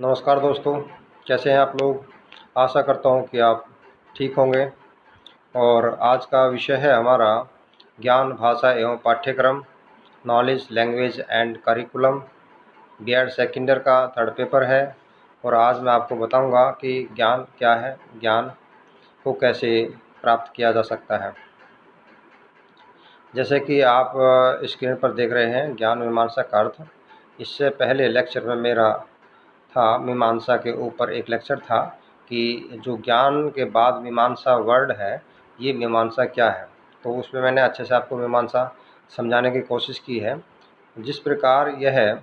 नमस्कार दोस्तों, कैसे हैं आप लोग। आशा करता हूं कि आप ठीक होंगे। और आज का विषय है हमारा ज्ञान भाषा एवं पाठ्यक्रम, knowledge language and curriculum, BEd second year का थर्ड पेपर है। और आज मैं आपको बताऊंगा कि ज्ञान क्या है, ज्ञान को कैसे प्राप्त किया जा सकता है। जैसे कि आप स्क्रीन पर देख रहे हैं ज्ञान मीमांसा का अर्थ। इससे पहले लेक्चर में मेरा था मीमांसा के ऊपर एक लेक्चर था कि जो ज्ञान के बाद मीमांसा वर्ड है, ये मीमांसा क्या है। तो उसमें मैंने अच्छे से आपको मीमांसा समझाने की कोशिश की है। जिस प्रकार यह है,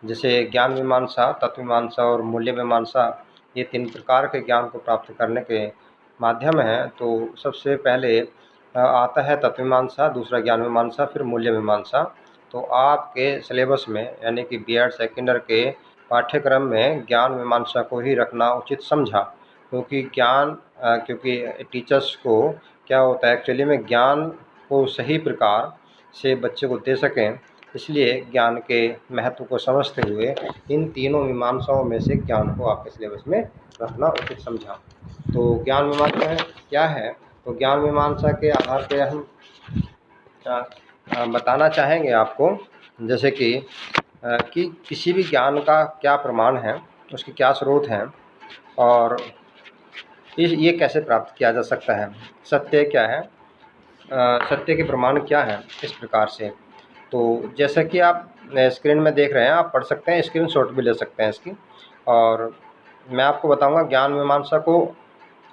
जैसे ज्ञान मीमांसा, तत्व मीमांसा और मूल्य मीमांसा, ये 3 प्रकार के ज्ञान को प्राप्त करने के माध्यम हैं। तो सबसे पहले आता है तत्व मीमांसा, दूसरा ज्ञान मीमांसा, फिर मूल्य मीमांसा। तो आपके सिलेबस में यानी कि बीएड सेकेंड ईयर के पाठ्यक्रम में ज्ञान मीमांसा को ही रखना उचित समझा, क्योंकि क्योंकि टीचर्स को क्या होता है एक्चुअली में, ज्ञान को सही प्रकार से बच्चे को दे सकें। इसलिए ज्ञान के महत्व को समझते हुए इन तीनों मीमांसाओं में से ज्ञान को आपके सिलेबस में रखना उचित समझा। तो ज्ञान मीमांसा क्या है, तो ज्ञान मीमांसा के आधार पर हम बताना चाहेंगे आपको, जैसे कि किसी भी ज्ञान का क्या प्रमाण है, उसके क्या स्रोत हैं, और ये कैसे प्राप्त किया जा सकता है, सत्य क्या है, सत्य के प्रमाण क्या है, इस प्रकार से। तो जैसा कि आप स्क्रीन में देख रहे हैं, आप पढ़ सकते हैं, स्क्रीनशॉट भी ले सकते हैं इसकी। और मैं आपको बताऊंगा ज्ञान मीमांसा को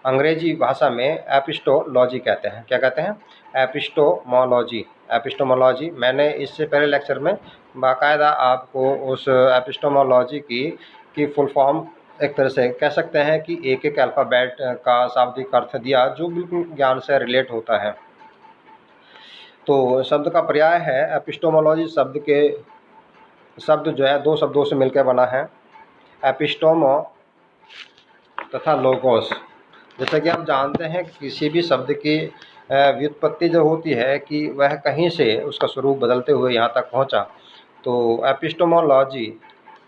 अंग्रेजी भाषा में एपिस्टोलॉजी कहते हैं। क्या कहते हैं? एपिस्टोमोलॉजी। एपिस्टोमोलॉजी मैंने इससे पहले लेक्चर में बाकायदा आपको उस एपिस्टोमोलॉजी की फुल फॉर्म एक तरह से कह सकते हैं कि एक एक अल्फ़ाबेट का शाब्दिक अर्थ दिया, जो बिल्कुल ज्ञान से रिलेट होता है। तो शब्द का पर्याय है एपिस्टोमोलॉजी। शब्द जो है 2 शब्दों से मिलकर बना है, एपिस्टोमो तथा लोगोस। जैसा कि आप जानते हैं कि किसी भी शब्द की व्युत्पत्ति जो होती है कि वह कहीं से उसका स्वरूप बदलते हुए यहाँ तक पहुँचा। तो एपिस्टोमोलॉजी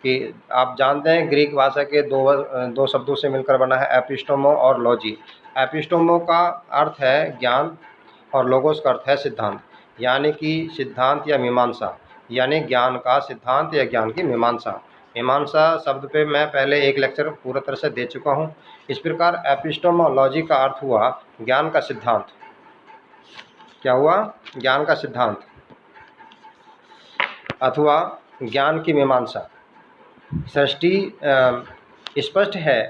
कि आप जानते हैं ग्रीक भाषा के दो शब्दों से मिलकर बना है, एपिस्टोमो और लॉजी। एपिस्टोमो का अर्थ है ज्ञान और लोगोस का अर्थ है सिद्धांत, यानी कि सिद्धांत या मीमांसा, यानी ज्ञान का सिद्धांत या ज्ञान की मीमांसा। मीमांसा शब्द पे मैं पहले एक लेक्चर पूरा तरह से दे चुका हूँ। इस प्रकार एपिस्टोमोलॉजी का अर्थ हुआ ज्ञान का सिद्धांत। क्या हुआ? ज्ञान का सिद्धांत अथवा ज्ञान की मीमांसा। सृष्टि स्पष्ट है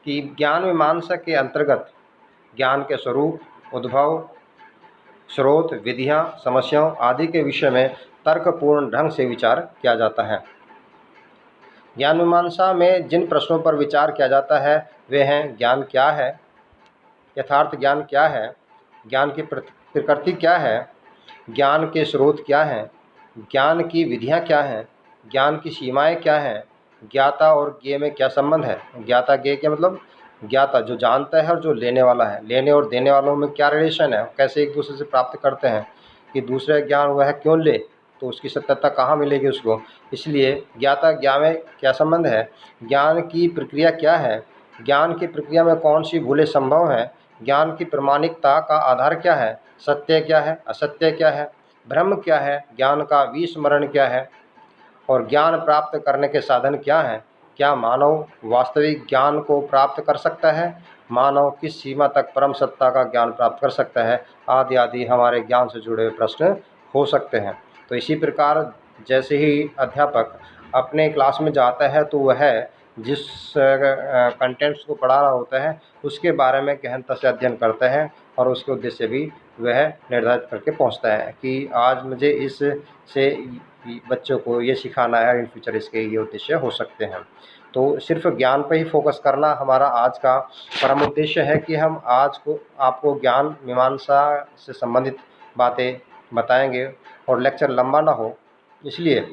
कि ज्ञान मीमांसा के अंतर्गत ज्ञान के स्वरूप, उद्भव, स्रोत, विधियाँ, समस्याओं आदि के विषय में तर्कपूर्ण ढंग से विचार किया जाता है। ज्ञान मीमांसा में जिन प्रश्नों पर विचार किया जाता है वे हैं: ज्ञान क्या है, यथार्थ ज्ञान क्या है, ज्ञान की प्रकृति क्या है, ज्ञान के स्रोत क्या हैं, ज्ञान की विधियाँ क्या हैं, ज्ञान की सीमाएं क्या हैं, ज्ञाता और ज्ञेय में क्या संबंध है। ज्ञाता ज्ञेय के मतलब ज्ञाता जो जानता है और जो लेने वाला है, लेने और देने वालों में क्या रिलेशन है, कैसे एक दूसरे से प्राप्त करते हैं, कि दूसरे ज्ञान वह क्यों ले, तो उसकी सत्यता कहाँ मिलेगी उसको। इसलिए ज्ञाता ज्ञान में क्या संबंध है, ज्ञान की प्रक्रिया क्या है, ज्ञान की प्रक्रिया में कौन सी भूलें संभव हैं, ज्ञान की प्रामाणिकता का आधार क्या है, सत्य क्या है, असत्य क्या है, ब्रह्म क्या है, ज्ञान का विस्मरण क्या है, और ज्ञान प्राप्त करने के साधन क्या हैं, क्या मानव वास्तविक ज्ञान को प्राप्त कर सकता है, मानव किस सीमा तक परम सत्ता का ज्ञान प्राप्त कर सकता है, आदि आदि हमारे ज्ञान से जुड़े हुए प्रश्न हो सकते हैं। तो इसी प्रकार जैसे ही अध्यापक अपने क्लास में जाता है तो वह जिस कंटेंट्स को पढ़ा रहा होता है उसके बारे में गहनता से अध्ययन करता है, और उसके उद्देश्य भी वह निर्धारित करके पहुंचता है कि आज मुझे इस से बच्चों को ये सिखाना है, इन फ्यूचर इसके ये उद्देश्य हो सकते हैं। तो सिर्फ ज्ञान पर ही फोकस करना हमारा आज का परम उद्देश्य है कि हम आज को आपको ज्ञान मीमांसा से संबंधित बातें बताएंगे और लेक्चर लंबा ना हो, इसलिए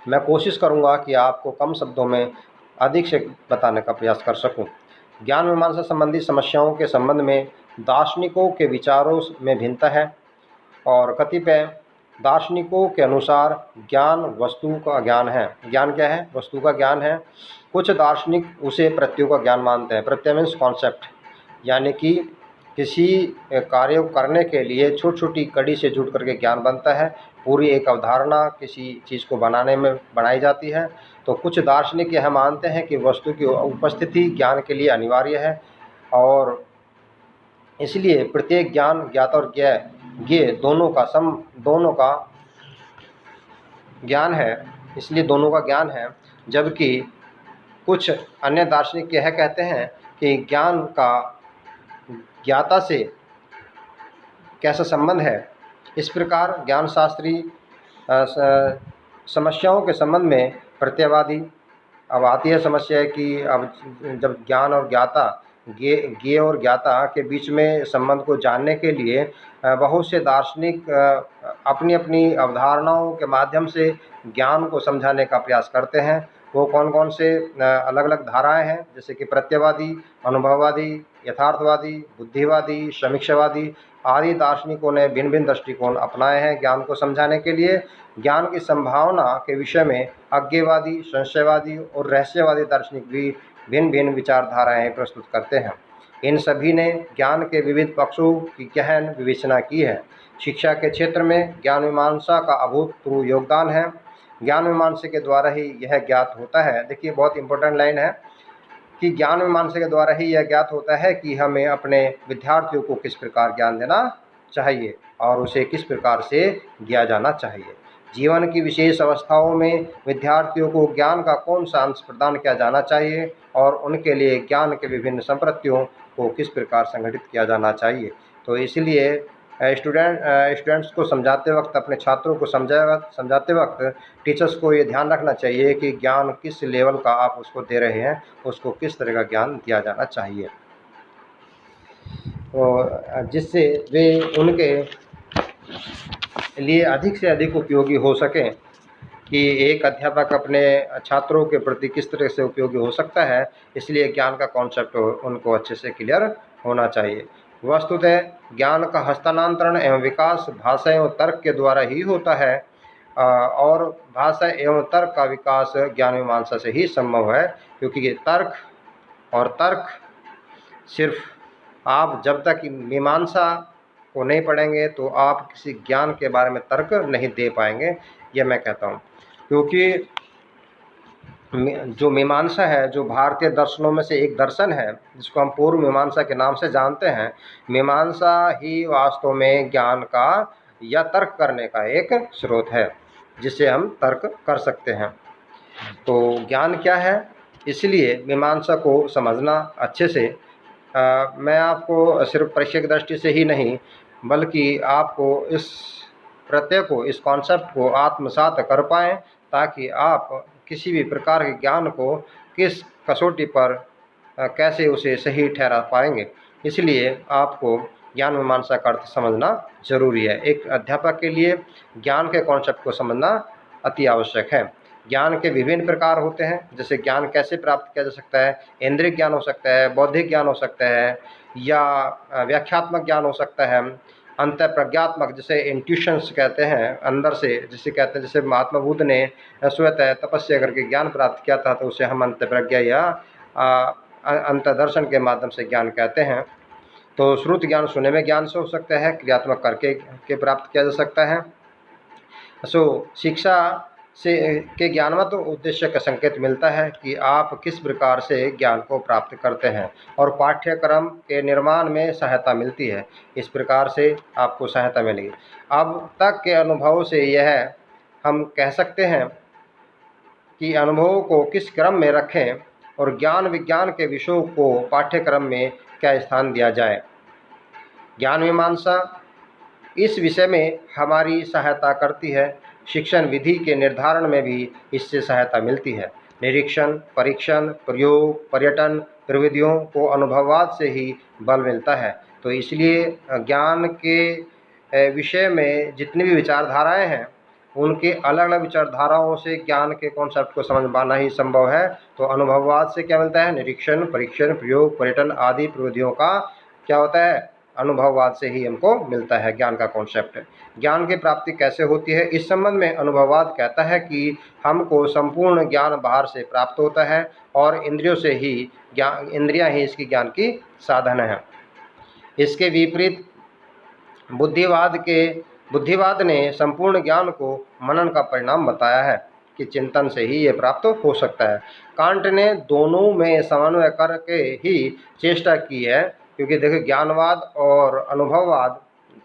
मैं कोशिश करूंगा कि आपको कम शब्दों में अधिक से बताने का प्रयास कर सकूं। ज्ञान मीमांसा संबंधी समस्याओं के संबंध में दार्शनिकों के विचारों में भिन्नता है, और कतिपय दार्शनिकों के अनुसार ज्ञान वस्तु का ज्ञान है। ज्ञान क्या है? वस्तु का ज्ञान है। कुछ दार्शनिक उसे प्रत्ययों का ज्ञान मानते हैं। प्रत्यय मीन्स कॉन्सेप्ट, यानी कि किसी कार्य को करने के लिए छोटी छोटी कड़ी से जुड़ करके ज्ञान बनता है। पूरी एक अवधारणा किसी चीज़ को बनाने में बनाई जाती है। तो कुछ दार्शनिक यह मानते हैं कि वस्तु की उपस्थिति ज्ञान के लिए अनिवार्य है, और इसलिए प्रत्येक ज्ञान ज्ञाता और ज्ञेय दोनों का ज्ञान है, इसलिए दोनों का ज्ञान है। जबकि कुछ अन्य दार्शनिक यह कहते हैं कि ज्ञान का ज्ञाता से कैसा संबंध है। इस प्रकार ज्ञान शास्त्री समस्याओं के संबंध में प्रत्ययवादी। अब आती है समस्या है कि अब जब ज्ञान और ज्ञाता ज्ञेय और ज्ञाता के बीच में संबंध को जानने के लिए बहुत से दार्शनिक अपनी अपनी अवधारणाओं के माध्यम से ज्ञान को समझाने का प्रयास करते हैं। वो कौन कौन से अलग अलग धाराएं हैं, जैसे कि प्रत्ययवादी, अनुभववादी, यथार्थवादी, बुद्धिवादी, समीक्षावादी आदि दार्शनिकों ने भिन्न भिन्न दृष्टिकोण अपनाए हैं ज्ञान को समझाने के लिए। ज्ञान की संभावना के विषय में अज्ञेयवादी, संशयवादी और रहस्यवादी दार्शनिक भी भिन्न भिन्न विचारधाराएं प्रस्तुत करते हैं। इन सभी ने ज्ञान के विविध पक्षों की गहन विवेचना की है। शिक्षा के क्षेत्र में ज्ञान मीमांसा का अभूतपूर्व योगदान है। ज्ञान मीमांसा के द्वारा ही यह ज्ञात होता है। देखिए, बहुत इंपॉर्टेंट लाइन है कि ज्ञान मीमांसा के द्वारा ही यह ज्ञात होता है कि हमें अपने विद्यार्थियों को किस प्रकार ज्ञान देना चाहिए और उसे किस प्रकार से दिया जाना चाहिए। जीवन की विशेष अवस्थाओं में विद्यार्थियों को ज्ञान का कौन सा अंश प्रदान किया जाना चाहिए और उनके लिए ज्ञान के विभिन्न संप्रत्यों को किस प्रकार संगठित किया जाना चाहिए। तो इसलिए स्टूडेंट्स को समझाते वक्त, अपने छात्रों को समझाते वक्त टीचर्स को ये ध्यान रखना चाहिए कि ज्ञान किस लेवल का आप उसको दे रहे हैं, उसको किस तरह का ज्ञान दिया जाना चाहिए, तो जिससे वे उनके लिए अधिक से अधिक उपयोगी हो सकें। कि एक अध्यापक अपने छात्रों के प्रति किस तरह से उपयोगी हो सकता है, इसलिए ज्ञान का कॉन्सेप्ट उनको अच्छे से क्लियर होना चाहिए। वस्तुतः ज्ञान का हस्तांतरण एवं विकास भाषा एवं तर्क के द्वारा ही होता है, और भाषा एवं तर्क का विकास ज्ञान मीमांसा से ही संभव है। क्योंकि तर्क सिर्फ आप जब तक मीमांसा को नहीं पढ़ेंगे तो आप किसी ज्ञान के बारे में तर्क नहीं दे पाएंगे, यह मैं कहता हूँ। क्योंकि जो मीमांसा है, जो भारतीय दर्शनों में से एक दर्शन है जिसको हम पूर्व मीमांसा के नाम से जानते हैं, मीमांसा ही वास्तव में ज्ञान का या तर्क करने का एक स्रोत है जिससे हम तर्क कर सकते हैं। तो ज्ञान क्या है, इसलिए मीमांसा को समझना अच्छे से, मैं आपको सिर्फ परीक्षा की दृष्टि से ही नहीं बल्कि आपको इस प्रत्यय को, इस कॉन्सेप्ट को आत्मसात कर पाएँ, ताकि आप किसी भी प्रकार के ज्ञान को किस कसौटी पर कैसे उसे सही ठहरा पाएंगे। इसलिए आपको ज्ञान मीमांसा का अर्थ समझना जरूरी है। एक अध्यापक के लिए ज्ञान के कॉन्सेप्ट को समझना अति आवश्यक है। ज्ञान के विभिन्न प्रकार होते हैं, जैसे ज्ञान कैसे प्राप्त किया जा सकता है। इंद्रिय ज्ञान हो सकता है, बौद्धिक ज्ञान हो सकता है, या व्याख्यात्मक ज्ञान हो सकता है, अंत प्रज्ञात्मक जिसे इंट्यूशंस कहते हैं, अंदर से जिसे कहते हैं, जैसे महात्मा बुद्ध ने स्वतः तपस्या करके ज्ञान प्राप्त किया था, तो उसे हम अंत प्रज्ञा या अंत दर्शन के माध्यम से ज्ञान कहते हैं। तो श्रुत ज्ञान सुने में ज्ञान से हो सकता है, क्रियात्मक करके के प्राप्त किया जा सकता है। शिक्षा से के ज्ञानवत उद्देश्य का संकेत मिलता है कि आप किस प्रकार से ज्ञान को प्राप्त करते हैं, और पाठ्यक्रम के निर्माण में सहायता मिलती है। इस प्रकार से आपको सहायता मिलेगी। अब तक के अनुभव से यह हम कह सकते हैं कि अनुभवों को किस क्रम में रखें और ज्ञान विज्ञान के विषयों को पाठ्यक्रम में क्या स्थान दिया जाए। ज्ञान मीमांसा इस विषय में हमारी सहायता करती है। शिक्षण विधि के निर्धारण में भी इससे सहायता मिलती है। निरीक्षण, परीक्षण, प्रयोग, पर्यटन प्रविधियों को अनुभववाद से ही बल मिलता है। तो इसलिए ज्ञान के विषय में जितनी भी विचारधाराएं हैं, उनके अलग अलग विचारधाराओं से ज्ञान के कॉन्सेप्ट को समझ पाना ही संभव है। तो अनुभववाद से क्या मिलता है, निरीक्षण, परीक्षण, प्रयोग, पर्यटन आदि प्रविधियों का क्या होता है, अनुभववाद से ही हमको मिलता है ज्ञान का कॉन्सेप्ट। ज्ञान की प्राप्ति कैसे होती है, इस संबंध में अनुभववाद कहता है कि हमको संपूर्ण ज्ञान बाहर से प्राप्त होता है और इंद्रियों से ही इंद्रियां ही इसकी ज्ञान की साधन है। इसके विपरीत बुद्धिवाद ने संपूर्ण ज्ञान को मनन का परिणाम बताया है कि चिंतन से ही ये प्राप्त हो सकता है। कांट ने दोनों में समन्वय करके ही चेष्टा की है, क्योंकि देखिए ज्ञानवाद और अनुभववाद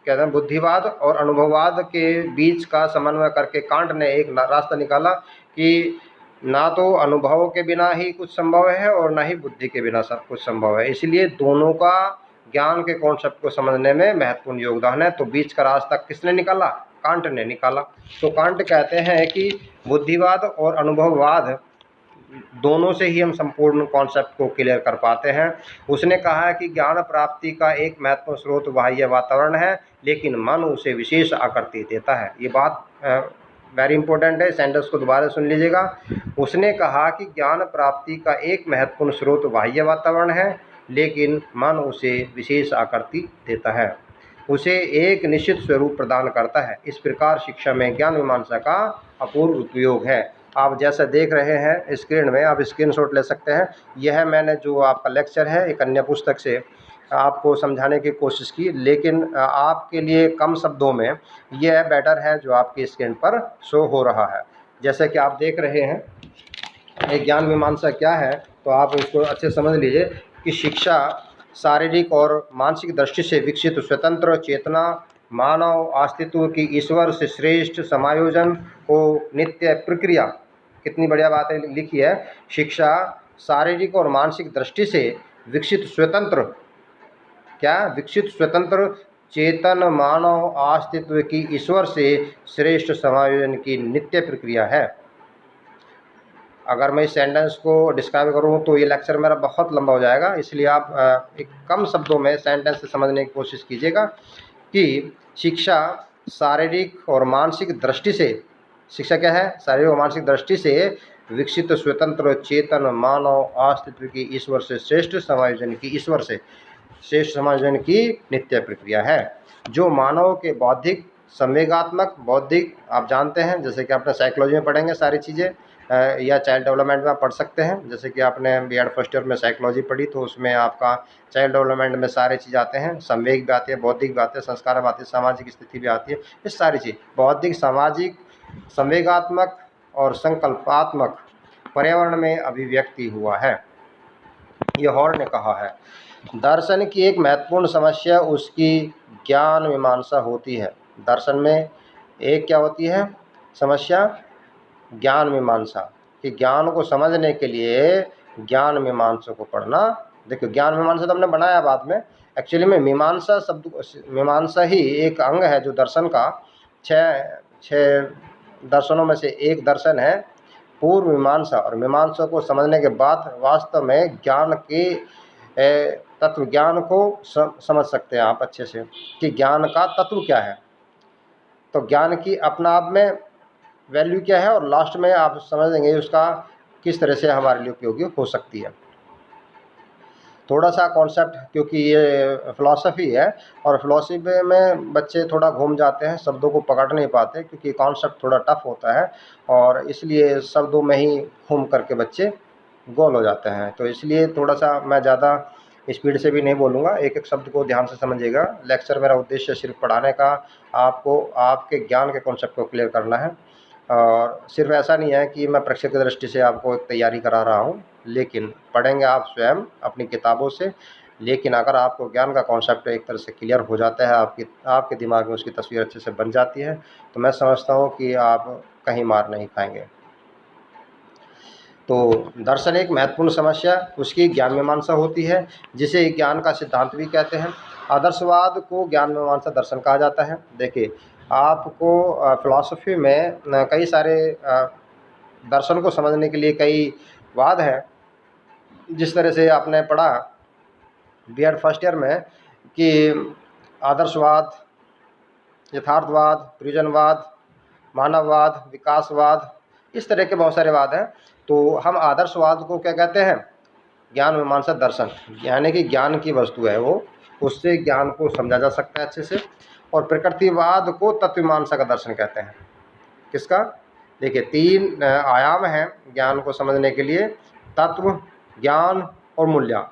कहते हैं, बुद्धिवाद और अनुभववाद के बीच का समन्वय करके कांट ने एक रास्ता निकाला कि ना तो अनुभव के बिना ही कुछ संभव है और ना ही बुद्धि के बिना सब कुछ संभव है। इसलिए दोनों का ज्ञान के कॉन्सेप्ट को समझने में महत्वपूर्ण योगदान है। तो बीच का रास्ता किसने निकाला? कांट ने निकाला। तो कांट कहते हैं कि बुद्धिवाद और अनुभववाद दोनों से ही हम संपूर्ण कॉन्सेप्ट को क्लियर कर पाते हैं। उसने कहा है कि ज्ञान प्राप्ति का एक महत्वपूर्ण स्रोत बाह्य वातावरण है, लेकिन मन उसे विशेष आकृति देता है। ये बात वेरी इंपॉर्टेंट है, सेंटेंस को दोबारा सुन लीजिएगा। उसने कहा कि ज्ञान प्राप्ति का एक महत्वपूर्ण स्रोत बाह्य वातावरण है, लेकिन मन उसे विशेष आकृति देता है, उसे एक निश्चित स्वरूप प्रदान करता है। इस प्रकार शिक्षा में ज्ञान मीमांसा का अपूर्व उपयोग है। आप जैसा देख रहे हैं स्क्रीन में, आप स्क्रीनशॉट ले सकते हैं। यह मैंने जो आपका लेक्चर है एक अन्य पुस्तक से आपको समझाने की कोशिश की, लेकिन आपके लिए कम शब्दों में यह बेटर है जो आपकी स्क्रीन पर शो हो रहा है। जैसे कि आप देख रहे हैं ये ज्ञान मीमांसा क्या है, तो आप इसको अच्छे समझ लीजिए कि शिक्षा शारीरिक और मानसिक दृष्टि से विकसित स्वतंत्र चेतना मानव अस्तित्व की ईश्वर से श्रेष्ठ समायोजन को नित्य प्रक्रिया। कितनी बढ़िया बात है लिखी है। शिक्षा शारीरिक और मानसिक दृष्टि से विकसित स्वतंत्र चेतन मानव अस्तित्व की ईश्वर से श्रेष्ठ समायोजन की नित्य प्रक्रिया है। अगर मैं इस सेंटेंस को डिस्क्राइब करूँ तो ये लेक्चर मेरा बहुत लंबा हो जाएगा, इसलिए आप एक कम शब्दों में सेंटेंस से समझने की कोशिश कीजिएगा कि शिक्षा शारीरिक और मानसिक दृष्टि से, शिक्षा क्या है? शारीरिक और मानसिक दृष्टि से विकसित स्वतंत्र चेतन मानव अस्तित्व की ईश्वर से श्रेष्ठ समायोजन की नित्य प्रक्रिया है, जो मानव के बौद्धिक बौद्धिक आप जानते हैं, जैसे कि आपने साइकोलॉजी में पढ़ेंगे सारी चीज़ें, या चाइल्ड डेवलपमेंट में आप पढ़ सकते हैं। जैसे कि आपने बीएड फर्स्ट ईयर में साइकोलॉजी पढ़ी तो उसमें आपका चाइल्ड डेवलपमेंट में सारे चीज़ आते हैं, संवेग भी आती है, बौद्धिक भी आते हैं, संस्कार भी आती है, सामाजिक स्थिति भी आती है। ये सारी चीज़ बौद्धिक, सामाजिक, संवेगात्मक और संकल्पात्मक पर्यावरण में अभिव्यक्ति हुआ है, ये हॉर ने कहा है। दर्शन की एक महत्वपूर्ण समस्या उसकी ज्ञान मीमांसा होती है। दर्शन में एक क्या होती है समस्या? ज्ञान मीमांसा, कि ज्ञान को समझने के लिए ज्ञान मीमांसा को पढ़ना। देखो ज्ञान मीमांसा तो हमने बनाया बाद में, एक्चुअली में मीमांसा ही एक अंग है जो दर्शन का छह दर्शनों में से एक दर्शन है पूर्व मीमांसा। और मीमांसा को समझने के बाद वास्तव में ज्ञान के तत्व ज्ञान को समझ सकते हैं आप अच्छे से कि ज्ञान का तत्व क्या है, तो ज्ञान की अपना आप में वैल्यू क्या है, और लास्ट में आप समझ लेंगे उसका किस तरह से हमारे लिए उपयोगी हो सकती है। थोड़ा सा कॉन्सेप्ट, क्योंकि ये फ़िलॉसफी है और फ़िलॉसफी में बच्चे थोड़ा घूम जाते हैं, शब्दों को पकड़ नहीं पाते क्योंकि कॉन्सेप्ट थोड़ा टफ होता है और इसलिए शब्दों में ही घूम करके बच्चे गोल हो जाते हैं। तो इसलिए थोड़ा सा मैं ज़्यादा स्पीड से भी नहीं बोलूँगा, एक एक शब्द को ध्यान से समझिएगा। लेक्चर मेरा उद्देश्य सिर्फ पढ़ाने का, आपको आपके ज्ञान के कॉन्सेप्ट को क्लियर करना है। और सिर्फ ऐसा नहीं है कि मैं परीक्षा की दृष्टि से आपको एक तैयारी करा रहा हूँ, लेकिन पढ़ेंगे आप स्वयं अपनी किताबों से। लेकिन अगर आपको ज्ञान का कॉन्सेप्ट एक तरह से क्लियर हो जाता है, आपके दिमाग में उसकी तस्वीर अच्छे से बन जाती है, तो मैं समझता हूँ कि आप कहीं मार नहीं खाएंगे। तो दर्शन एक महत्वपूर्ण समस्या उसकी ज्ञान मीमांसा होती है, जिसे ज्ञान का सिद्धांत भी कहते हैं। आदर्शवाद को ज्ञान मीमांसा दर्शन कहा जाता है। देखिए आपको फ़िलॉसफी में कई सारे दर्शन को समझने के लिए कई वाद हैं। जिस तरह से आपने पढ़ा बीएड फर्स्ट ईयर में कि आदर्शवाद, यथार्थवाद, प्रयोजनवाद, मानववाद, विकासवाद, इस तरह के बहुत सारे वाद हैं। तो हम आदर्शवाद को क्या कहते हैं? ज्ञान मीमांसा दर्शन, यानी कि ज्ञान की वस्तु है वो, उससे ज्ञान को समझा जा सकता है अच्छे से। और प्रकृतिवाद को तत्वमीमांसा का दर्शन कहते हैं। किसका? देखिए 3 आयाम हैं ज्ञान को समझने के लिए, तत्व, ज्ञान और मूल्य।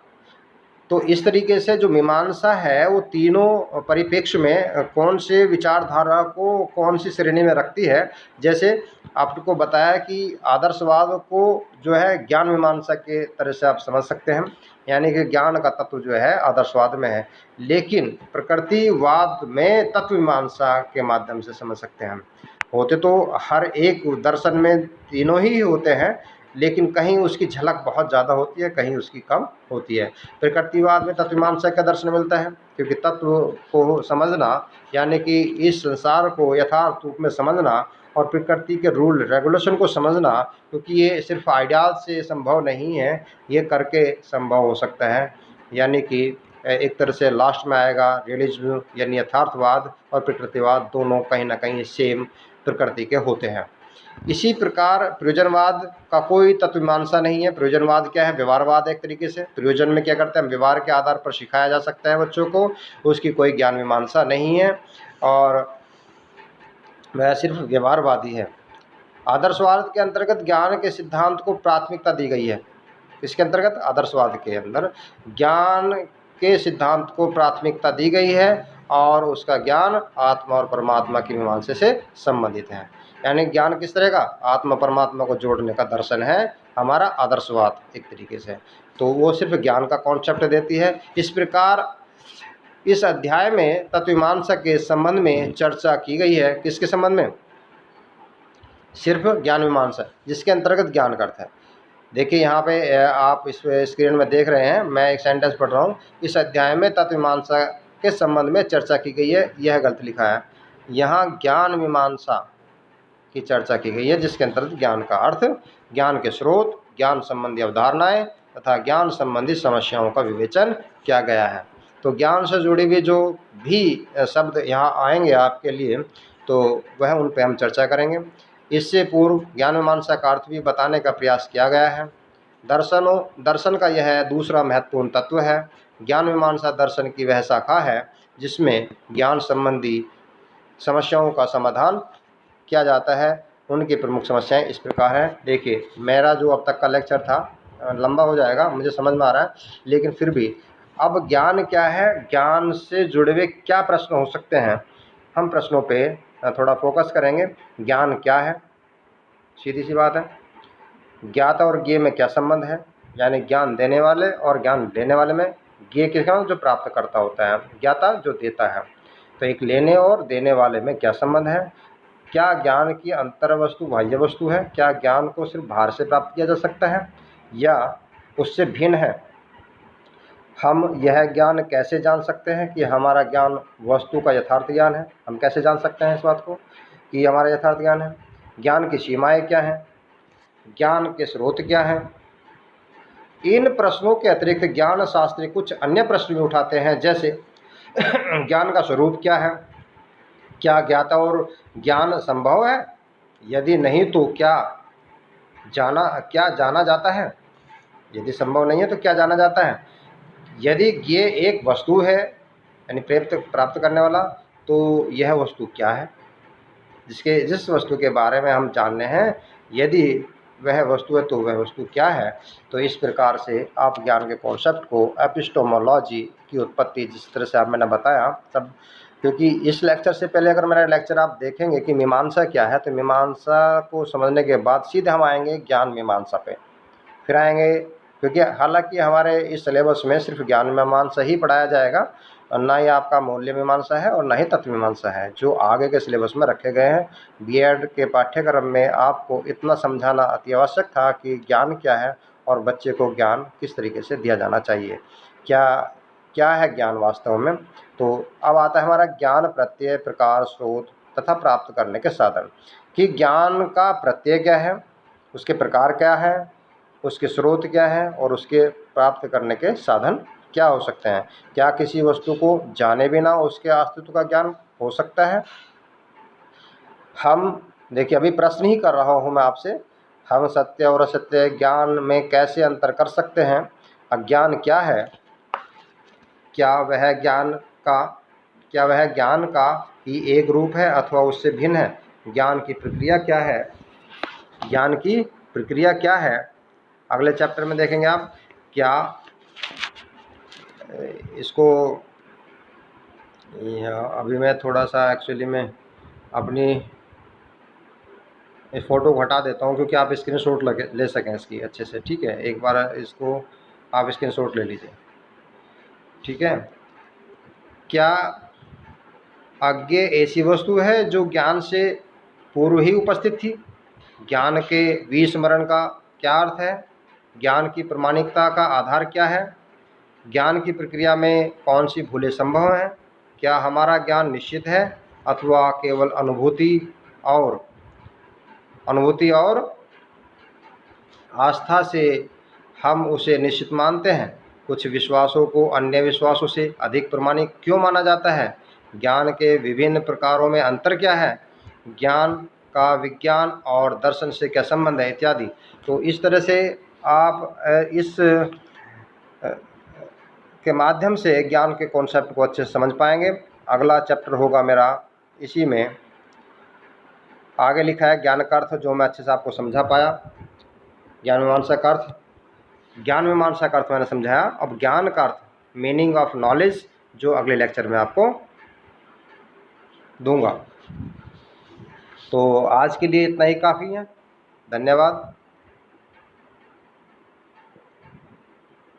तो इस तरीके से जो मीमांसा है वो तीनों परिप्रेक्ष्य में कौन से विचारधारा को कौन सी श्रेणी में रखती है। जैसे आपको बताया कि आदर्शवाद को जो है ज्ञान मीमांसा के तरह से आप समझ सकते हैं, यानी कि ज्ञान का तत्व जो है आदर्शवाद में है, लेकिन प्रकृतिवाद में तत्व मीमांसा के माध्यम से समझ सकते हैं। होते तो हर एक दर्शन में तीनों ही होते हैं, लेकिन कहीं उसकी झलक बहुत ज़्यादा होती है, कहीं उसकी कम होती है। प्रकृतिवाद में तत्वमीमांसा का दर्शन मिलता है, क्योंकि तत्व को समझना यानी कि इस संसार को यथार्थ रूप में समझना और प्रकृति के रूल रेगुलेशन को समझना, क्योंकि ये सिर्फ आइडियाल से संभव नहीं है, ये करके संभव हो सकता है। यानी कि एक तरह से लास्ट में आएगा रियलिज्म, यानी यथार्थवाद और प्रकृतिवाद दोनों कहीं ना कहीं सेम प्रकृति के होते हैं। इसी प्रकार प्रयोजनवाद का कोई तत्वमीमांसा नहीं है। प्रयोजनवाद क्या है? व्यवहारवाद एक तरीके से। प्रयोजन में क्या करते हैं? व्यवहार के आधार पर सिखाया जा सकता है बच्चों को, उसकी कोई ज्ञान मीमांसा नहीं है और वह सिर्फ व्यवहारवादी है। आदर्शवाद के अंतर्गत ज्ञान के सिद्धांत को प्राथमिकता दी गई है। इसके अंतर्गत आदर्शवाद के अंदर ज्ञान के सिद्धांत को प्राथमिकता दी गई है और उसका ज्ञान आत्मा और परमात्मा की मीमांसा से संबंधित है। यानी ज्ञान किस तरह का? आत्मा परमात्मा को जोड़ने का दर्शन है हमारा आदर्शवाद एक तरीके से। तो वो सिर्फ ज्ञान का कॉन्सेप्ट देती है। इस प्रकार इस अध्याय में तत्वमीमांसा के संबंध में चर्चा की गई है। किसके संबंध में? सिर्फ ज्ञान मीमांसा, जिसके अंतर्गत ज्ञान का अर्थ है। देखिए यहाँ पे आप इस स्क्रीन में देख रहे हैं, मैं एक सेंटेंस पढ़ रहा हूँ। इस अध्याय में तत्वमीमांसा के संबंध में चर्चा की गई है, यह गलत लिखा है। यहाँ ज्ञान मीमांसा की चर्चा की गई है, जिसके अंतर्गत ज्ञान का अर्थ, ज्ञान के स्रोत, ज्ञान संबंधी अवधारणाएं तथा ज्ञान संबंधी समस्याओं का विवेचन किया गया है। तो ज्ञान से जुड़ी हुई जो भी शब्द यहाँ आएंगे आपके लिए, तो वह उन पर हम चर्चा करेंगे। इससे पूर्व ज्ञान मीमांसा का अर्थ भी बताने का प्रयास किया गया है। दर्शन का यह दूसरा महत्वपूर्ण तत्व है। ज्ञान मीमांसा दर्शन की वह शाखा है जिसमें ज्ञान संबंधी समस्याओं का समाधान किया जाता है। उनकी प्रमुख समस्याएं इस प्रकार हैं। देखिए मेरा जो अब तक का लेक्चर था लंबा हो जाएगा, मुझे समझ में आ रहा है, लेकिन फिर भी अब ज्ञान क्या है, ज्ञान से जुड़े हुए क्या प्रश्न हो सकते हैं, हम प्रश्नों पे थोड़ा फोकस करेंगे। ज्ञान क्या है? सीधी सी बात है। ज्ञाता और ज्ञेय में क्या संबंध है? यानी ज्ञान देने वाले और ज्ञान लेने वाले में। ज्ञेय किसका? जो प्राप्त करता होता है, ज्ञाता जो देता है। तो एक लेने और देने वाले में क्या संबंध है? क्या ज्ञान की अंतर वस्तु बाह्य वस्तु है? क्या ज्ञान को सिर्फ बाहर से प्राप्त किया जा सकता है या उससे भिन्न है? हम यह ज्ञान कैसे जान सकते हैं कि हमारा ज्ञान वस्तु का यथार्थ ज्ञान है? हम कैसे जान सकते हैं इस बात को कि हमारा यथार्थ ज्ञान है? ज्ञान की सीमाएं क्या हैं? ज्ञान के स्रोत क्या हैं? इन प्रश्नों के अतिरिक्त ज्ञान शास्त्री कुछ अन्य प्रश्न भी उठाते हैं, जैसे ज्ञान का स्वरूप क्या है? क्या ज्ञाता और ज्ञान संभव है? यदि नहीं तो क्या जाना जाता है? यदि संभव नहीं है तो क्या जाना जाता है? यदि ये एक वस्तु है यानी प्राप्त करने वाला, तो यह वस्तु क्या है जिस वस्तु के बारे में हम जानने हैं? यदि वह वस्तु है तो वह वस्तु क्या है? तो इस प्रकार से आप ज्ञान के कॉन्सेप्ट को, एपिस्टोमोलॉजी की उत्पत्ति जिस तरह से आप मैंने बताया सब, क्योंकि इस लेक्चर से पहले अगर मेरा लेक्चर आप देखेंगे कि मीमांसा क्या है, तो मीमांसा को समझने के बाद सीधे हम आएंगे ज्ञान मीमांसा पे, फिर आएंगे, क्योंकि हालांकि हमारे इस सिलेबस में सिर्फ ज्ञान मीमांसा ही पढ़ाया जाएगा और ना ही आपका मूल्य मीमांसा है और ना ही तत्व मीमांसा है, जो आगे के सिलेबस में रखे गए हैं। बीएड के पाठ्यक्रम में आपको इतना समझाना अति आवश्यक था कि ज्ञान क्या है और बच्चे को ज्ञान किस तरीके से दिया जाना चाहिए, क्या है ज्ञान वास्तव में। तो अब आता है हमारा ज्ञान प्रत्यय, प्रकार, स्रोत तथा प्राप्त करने के साधन। कि ज्ञान का प्रत्यय क्या है, उसके प्रकार क्या है, उसके स्रोत क्या है और उसके प्राप्त करने के साधन क्या हो सकते हैं? क्या किसी वस्तु को जाने बिना उसके अस्तित्व का ज्ञान हो सकता है? हम देखिए अभी प्रश्न ही कर रहा हूँ मैं आपसे, हम सत्य और असत्य ज्ञान में कैसे अंतर कर सकते हैं? अज्ञान क्या है? क्या वह ज्ञान का ही एक रूप है अथवा उससे भिन्न है? ज्ञान की प्रक्रिया क्या है? ज्ञान की प्रक्रिया क्या है? अगले चैप्टर में देखेंगे आप। क्या इसको अभी मैं थोड़ा सा एक्चुअली में अपनी इस फ़ोटो को हटा देता हूँ क्योंकि आप स्क्रीनशॉट ले सकें इसकी अच्छे से। ठीक है, एक बार इसको आप स्क्रीनशॉट ले लीजिए। ठीक है। क्या अज्ञेय ऐसी वस्तु है जो ज्ञान से पूर्व ही उपस्थित थी? ज्ञान के विस्मरण का क्या अर्थ है? ज्ञान की प्रामाणिकता का आधार क्या है? ज्ञान की प्रक्रिया में कौन सी भूलें संभव हैं? क्या हमारा ज्ञान निश्चित है अथवा केवल अनुभूति और आस्था से हम उसे निश्चित मानते हैं? कुछ विश्वासों को अन्य विश्वासों से अधिक प्रामाणिक क्यों माना जाता है? ज्ञान के विभिन्न प्रकारों में अंतर क्या है? ज्ञान का विज्ञान और दर्शन से क्या संबंध है, इत्यादि। तो इस तरह से आप इस के माध्यम से ज्ञान के कॉन्सेप्ट को अच्छे से समझ पाएंगे। अगला चैप्टर होगा मेरा, इसी में आगे लिखा है ज्ञान का अर्थ, जो मैं अच्छे से आपको समझा पाया। ज्ञान मीमांसा का अर्थ मैंने समझाया। अब ज्ञान का अर्थ, मीनिंग ऑफ नॉलेज, जो अगले लेक्चर में आपको दूंगा। तो आज के लिए इतना ही काफ़ी है। धन्यवाद।